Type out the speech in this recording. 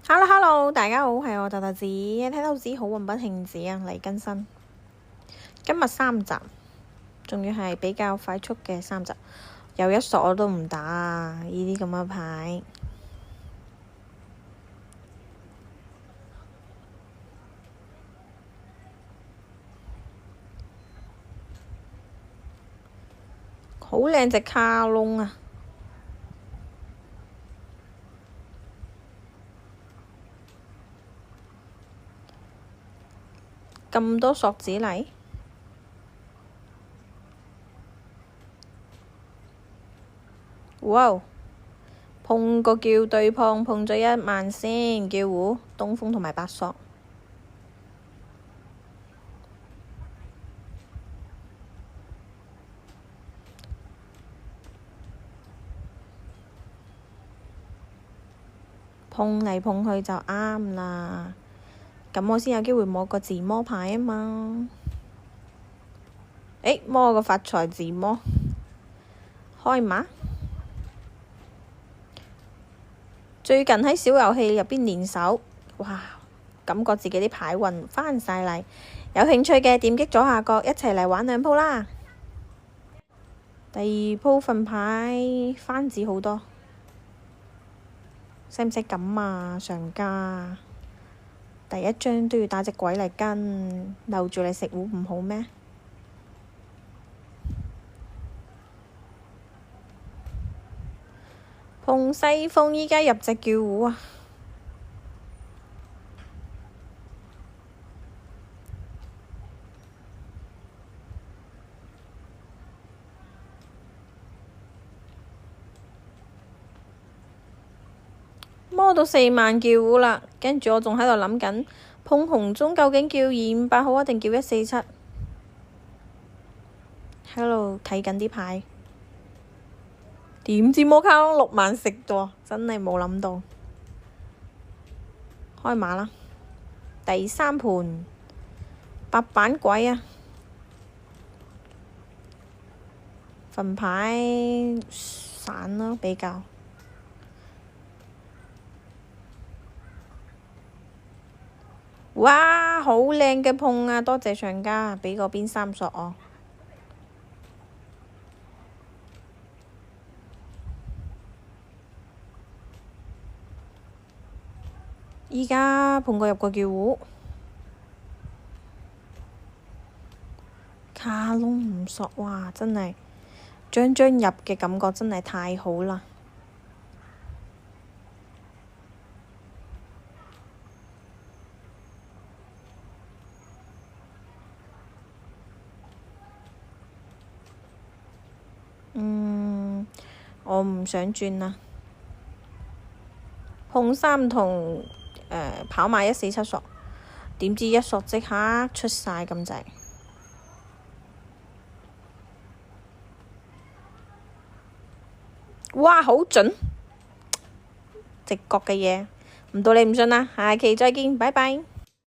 Hello，大家好，係我豆豆子，睇豆子好運不興子啊，嚟更新。今日3集，仲要係比較快速嘅3集，有一索我都唔打啊！呢啲咁嘅牌，好靚隻卡窿啊！咁多索子嚟，哇！碰個叫對碰咗1萬先，叫胡東風同埋8索。碰嚟碰去就啱啦，咁我先有機會摸個自摸牌啊嘛。摸個發財自摸，開碼。最近喺小遊戲入邊練手，哇！感覺自己啲牌運翻晒嚟，有興趣嘅點擊左下角一齊嚟玩2鋪啦。第2鋪份牌番子好多，使唔使咁啊？上家第1張都要打隻鬼嚟跟，留住你食糊唔好咩？碰西風，依家入隻叫糊啊！摸到4萬叫糊啦，跟住我仲喺度諗緊碰紅中究竟叫258好啊，定叫147？喺度睇緊啲牌，點知摩卡窿6萬食咗，真係冇諗到。開碼啦，第3盤8板鬼啊！份牌散咯，比較。哇，好靚嘅碰啊！多謝上家畀個邊3索我。依家碰過入個叫糊，卡窿唔索，哇！真係張入嘅感覺真係太好啦。我唔想轉啦。碰3同跑馬147索，點知1索即刻出晒咁滯。哇，好準！直覺嘅嘢，唔到你唔信啦，下期再見，拜拜。